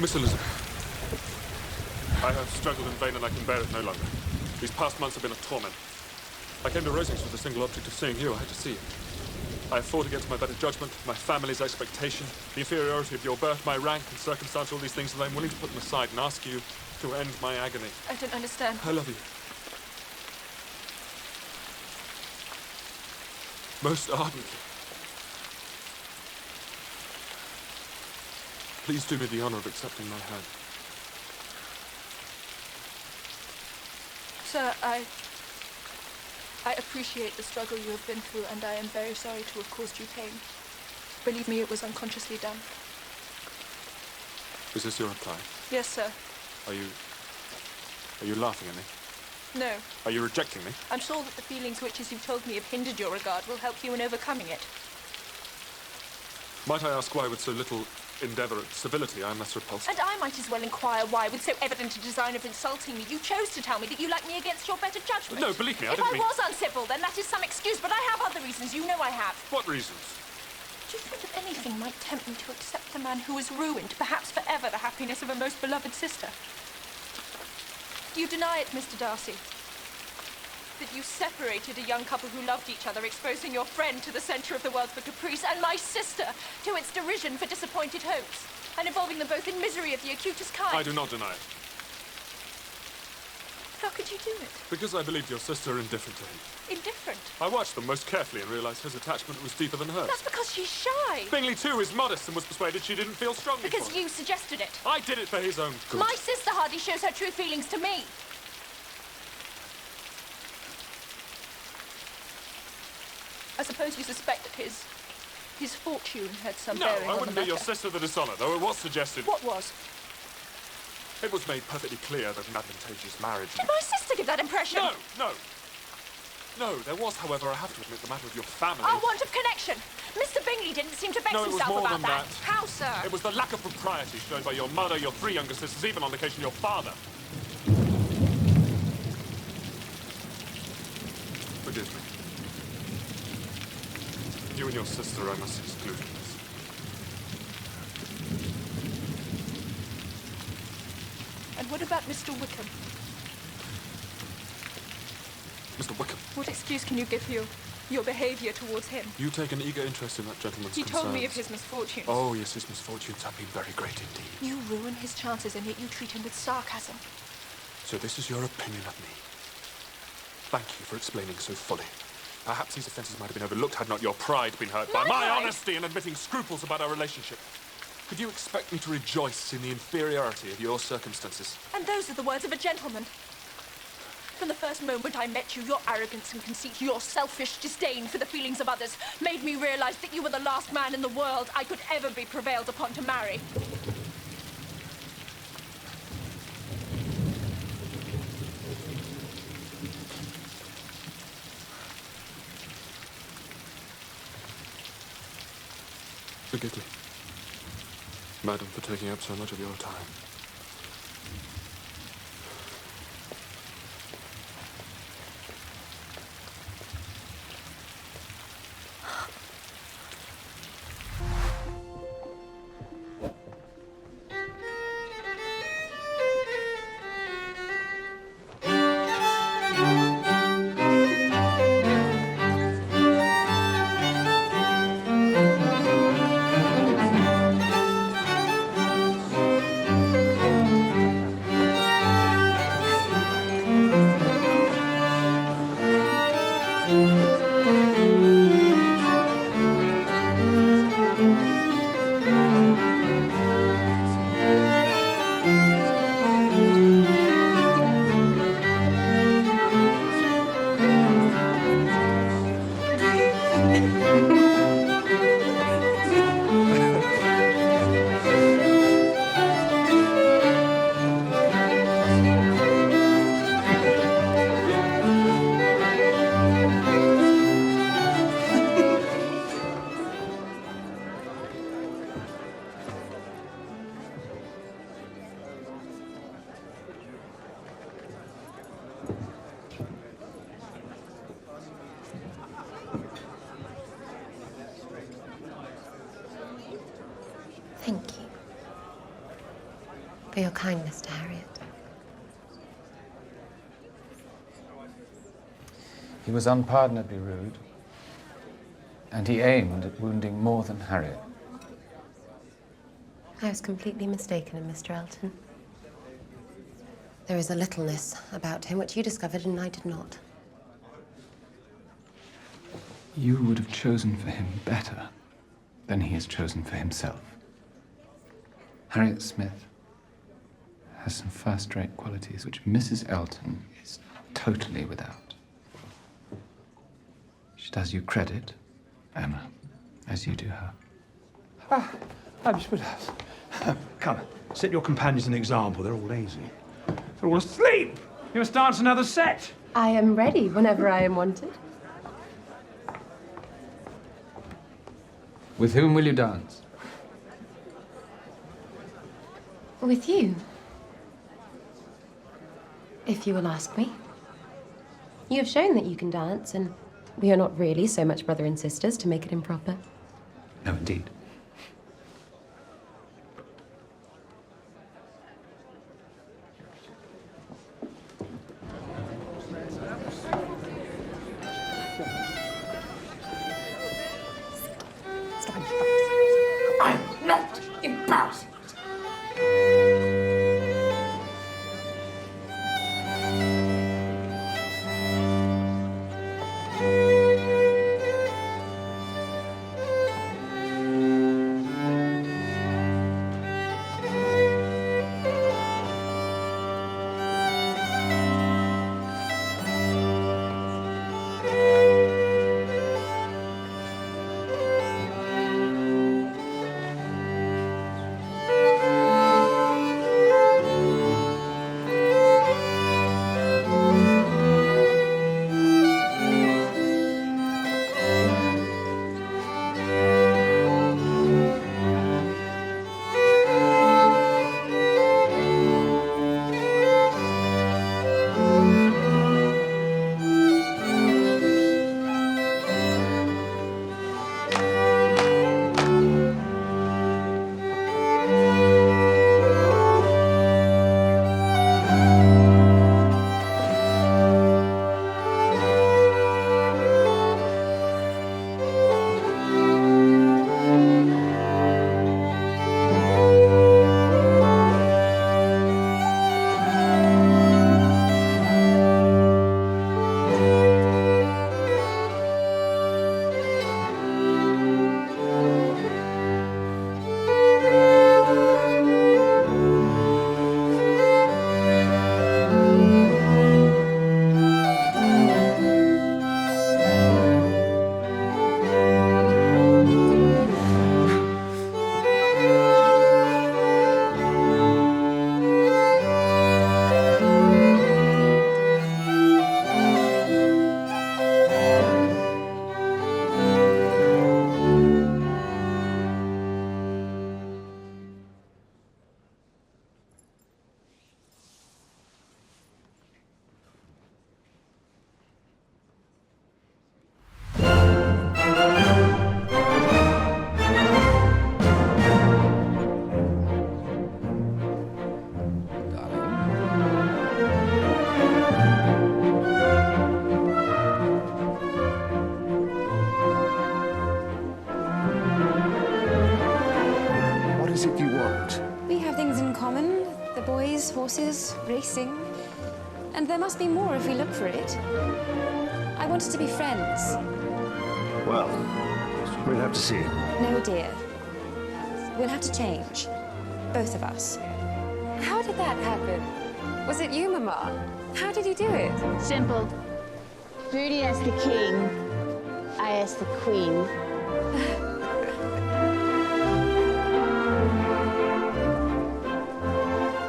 Miss Elizabeth, I have struggled in vain and I can bear it no longer. These past months have been a torment. I came to Rosings with the single object of seeing you. I had to see you. I have fought against my better judgment, my family's expectation, the inferiority of your birth, my rank and circumstance, all these things, and I'm willing to put them aside and ask you to end my agony. I don't understand. I love you. Most ardently. Please do me the honor of accepting my hand. Sir, I appreciate the struggle you have been through, and I am very sorry to have caused you pain. Believe me, it was unconsciously done. Is this your reply? Yes, sir. Are you laughing at me? No. Are you rejecting me? I'm sure that the feelings which, as you've told me, have hindered your regard will help you in overcoming it. Might I ask why, with so little endeavour at civility, I am thus repulsed? And I might as well inquire why, with so evident a design of insulting me, you chose to tell me that you like me against your better judgment. No, believe me, I if didn't I mean... was uncivil, then that is some excuse, but I have other reasons. You know I have. What reasons? Do you think that anything might tempt me to accept the man who has ruined, perhaps forever, the happiness of a most beloved sister? You deny it, Mr. Darcy. That you separated a young couple who loved each other, exposing your friend to the centre of the world for caprice, and my sister to its derision for disappointed hopes, and involving them both in misery of the acutest kind. I do not deny it. How could you do it? Because I believed your sister indifferent to him. Indifferent? I watched them most carefully and realised his attachment was deeper than hers. That's because she's shy. Bingley, too, is modest and was persuaded she didn't feel strongly Because for him. you suggested it. I did it for his own good. My sister hardly shows her true feelings to me. I suppose you suspect that his fortune had some bearing on the matter. No, I wouldn't do your sister the dishonour, though it was suggested. What was? It was made perfectly clear that an advantageous marriage... Did my sister give that impression? No, there was, however, I have to admit, the matter of your family. Our want of connection. Mr. Bingley didn't seem to vex himself more about than that. that. How, sir? It was the lack of propriety shown by your mother, your 3 younger sisters, even on occasion your father. Forgive me. You and your sister I must exclude from this. And what about Mr. Wickham? Mr. Wickham. What excuse can you give for your behaviour towards him? You take an eager interest in that gentleman's He concerns. told me of his misfortunes. Oh, yes, his misfortunes have been very great indeed. You ruin his chances, and yet you treat him with sarcasm. So this is your opinion of me. Thank you for explaining so fully. Perhaps these offences might have been overlooked had not your pride been hurt by my honesty in admitting scruples about our relationship. Could you expect me to rejoice in the inferiority of your circumstances? And those are the words of a gentleman. From the first moment I met you, your arrogance and conceit, your selfish disdain for the feelings of others made me realise that you were the last man in the world I could ever be prevailed upon to marry. Forgive me, madam, for taking up so much of your time. for your kindness to Harriet. He was unpardonably rude, and he aimed at wounding more than Harriet. I was completely mistaken in Mr. Elton. There is a littleness about him which you discovered and I did not. You would have chosen for him better than he has chosen for himself. Harriet Smith has some first-rate qualities which Mrs. Elton is totally without. She does you credit, Emma, as you do her. Come, set your companions an example. They're all lazy. They're all asleep. You must dance another set. I am ready whenever I am wanted. With whom will you dance? With you. If you will ask me. You have shown that you can dance, and we are not really so much brother and sisters to make it improper. No, indeed. I'm not embarrassing. horses, racing. And there must be more if we look for it. I wanted to be friends. Well, we'll have to see. No, dear. We'll have to change. Both of us. How did that happen? Was it you, Mama? How did you do it? Simple. Rudy as the king, I as the queen.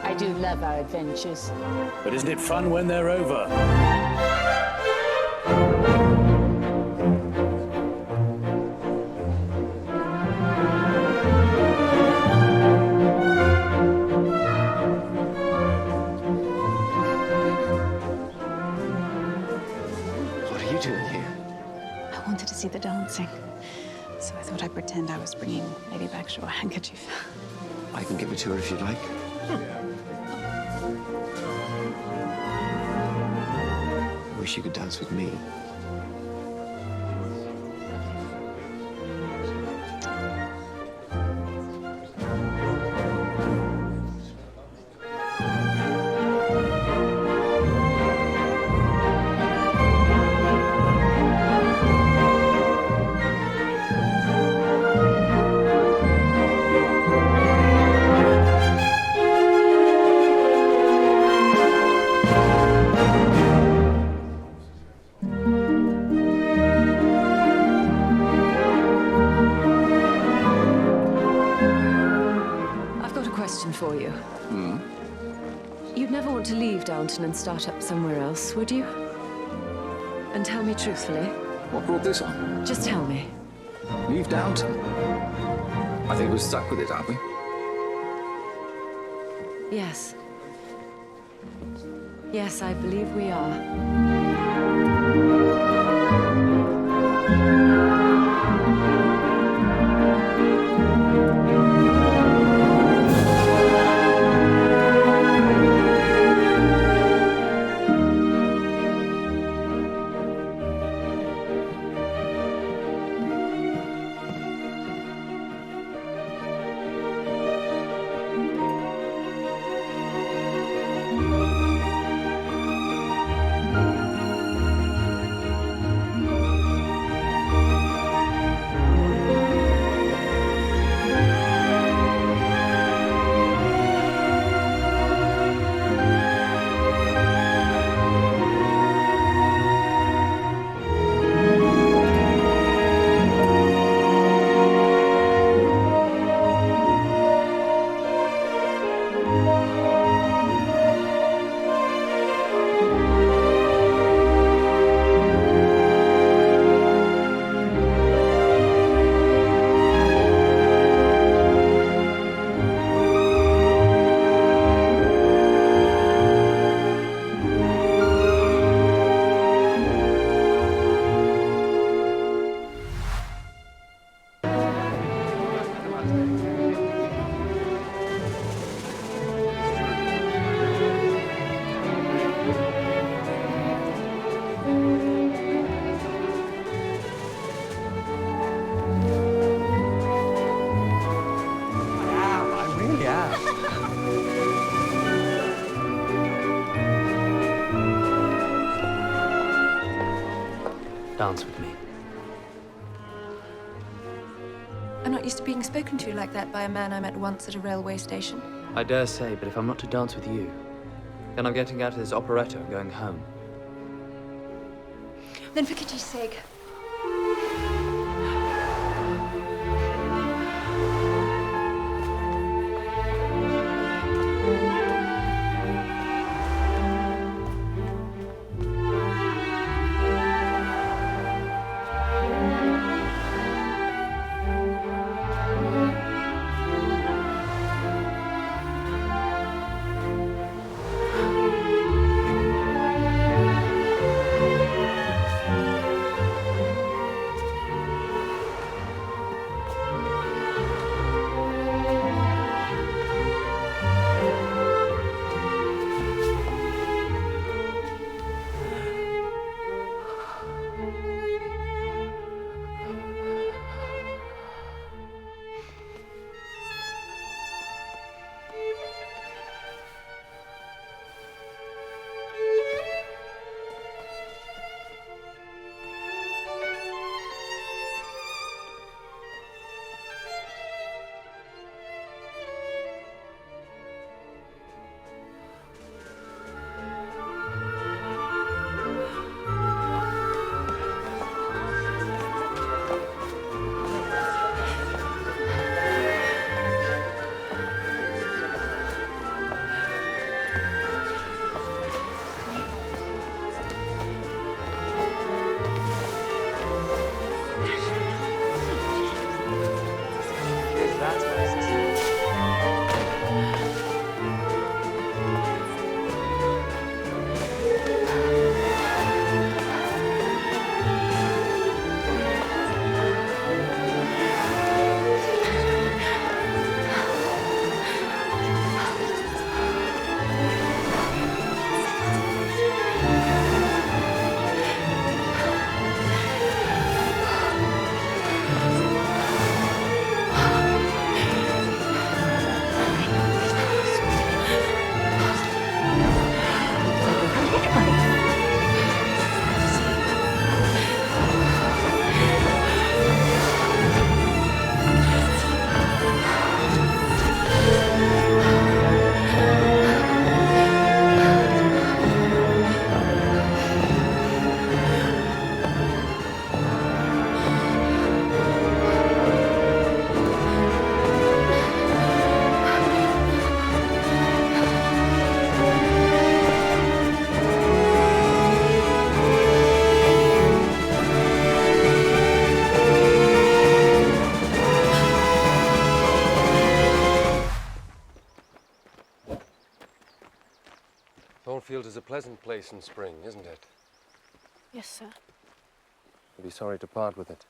I do love our adventures. But isn't it fun when they're over? To see the dancing. So I thought I'd pretend I was bringing Lady Bagshaw a handkerchief. I can give it to her if you'd like. wish you could dance with me. For you. You'd never want to leave Downton and start up somewhere else, would you? And tell me truthfully. What brought this on? Just tell me. Leave Downton. I think we're stuck with it, aren't we? Yes. Yes, I believe we are. Dance with me. I'm not used to being spoken to like that by a man I met once at a railway station. I dare say, but if I'm not to dance with you, then I'm getting out of this operetta and going home. Then for Kitty's sake. pleasant place in spring, isn't it? Yes, sir. I'd be sorry to part with it.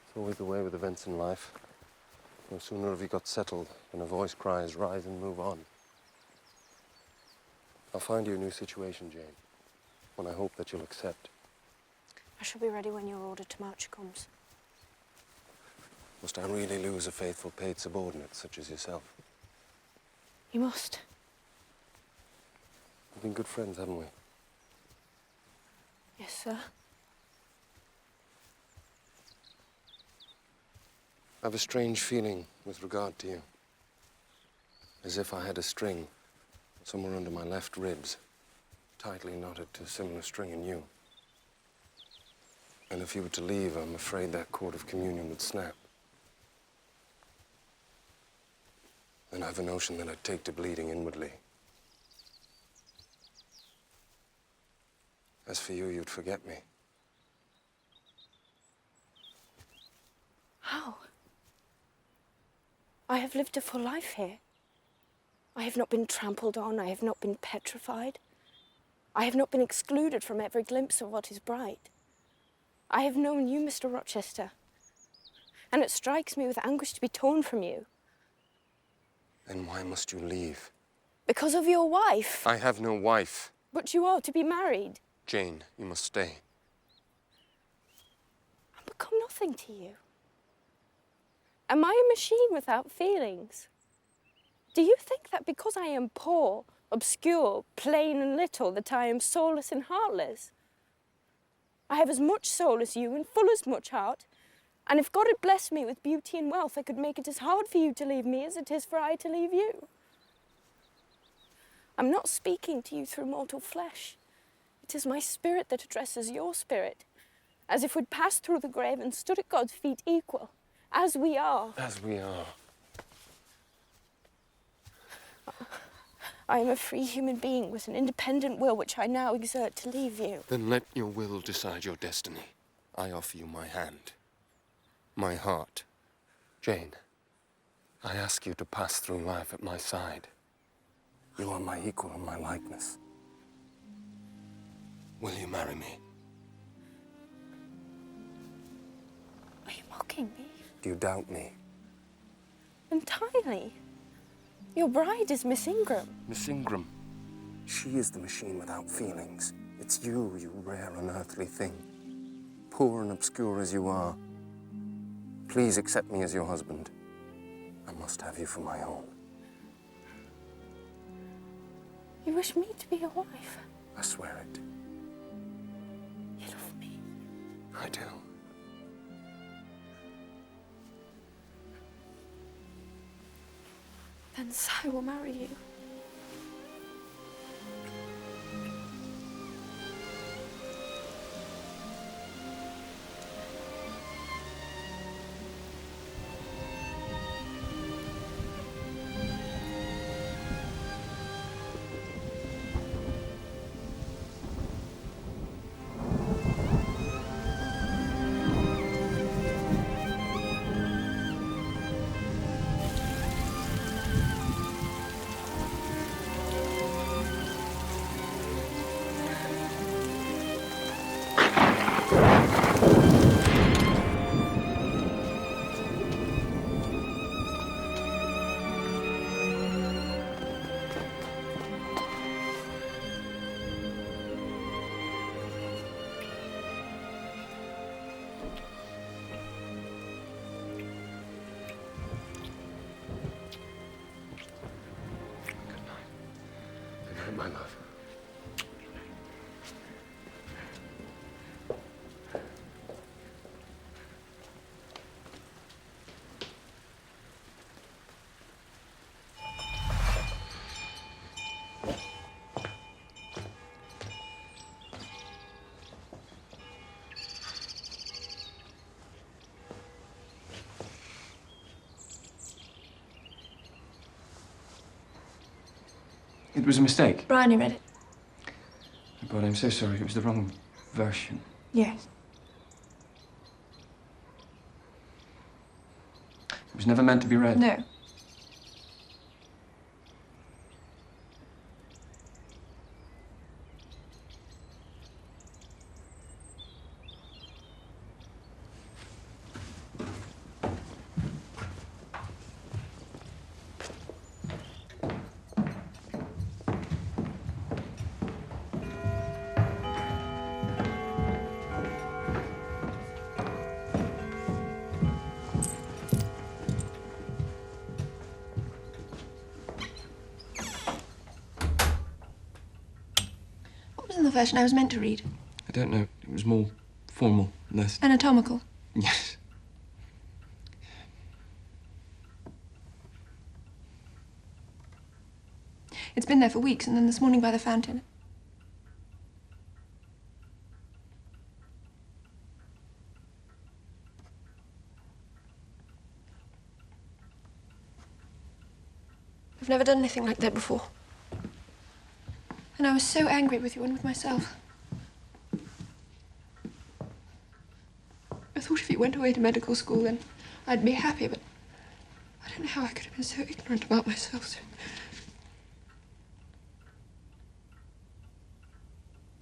It's always the way with events in life. No sooner have you got settled than a voice cries, rise and move on. I'll find you a new situation, Jane, one I hope that you'll accept. I shall be ready when your order to march comes. Must I really lose a faithful paid subordinate such as yourself? You must. We've been good friends, haven't we? Yes, sir. I have a strange feeling with regard to you. As if I had a string somewhere under my left ribs, tightly knotted to a similar string in you. And if you were to leave, I'm afraid that cord of communion would snap. Then I have a notion that I'd take to bleeding inwardly. As for you, you'd forget me. How? I have lived a full life here. I have not been trampled on. I have not been petrified. I have not been excluded from every glimpse of what is bright. I have known you, Mr. Rochester, and it strikes me with anguish to be torn from you. Then why must you leave? Because of your wife. I have no wife. But you are to be married. Jane, you must stay. I've become nothing to you. Am I a machine without feelings? Do you think that because I am poor, obscure, plain and little, that I am soulless and heartless? I have as much soul as you and full as much heart, and if God had blessed me with beauty and wealth, I could make it as hard for you to leave me as it is for I to leave you. I'm not speaking to you through mortal flesh. It is my spirit that addresses your spirit, as if we'd passed through the grave and stood at God's feet equal, as we are. As we are. I am a free human being with an independent will which I now exert to leave you. Then let your will decide your destiny. I offer you my hand, my heart. Jane, I ask you to pass through life at my side. You are my equal and my likeness. Will you marry me? Are you mocking me? Do you doubt me? Entirely. Your bride is Miss Ingram. Miss Ingram, she is the machine without feelings. It's you, you rare unearthly thing. Poor and obscure as you are, please accept me as your husband. I must have you for my own. You wish me to be your wife? I swear it. You love me. I do. Then I will marry you. My love. It was a mistake. Bryony read it. But I'm so sorry. It was the wrong version. Yes. It was never meant to be read. No. version I was meant to read? I don't know. It was more formal, less... Anatomical. Yes. It's been there for weeks, and then this morning by the fountain. I've never done anything like that before. And I was so angry with you and with myself. I thought if you went away to medical school, then I'd be happy, but I don't know how I could have been so ignorant about myself.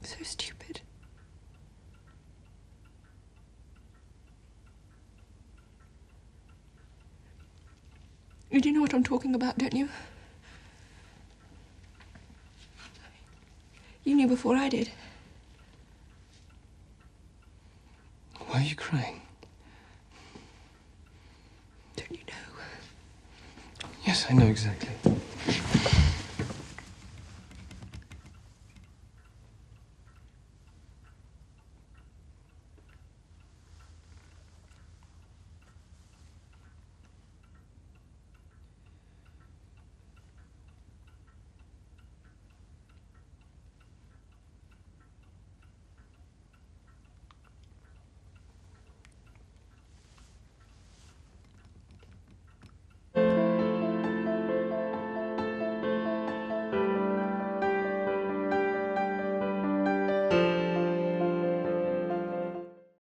So stupid. You do know what I'm talking about, don't you? You knew before I did. Why are you crying? Don't you know? Yes, I know exactly.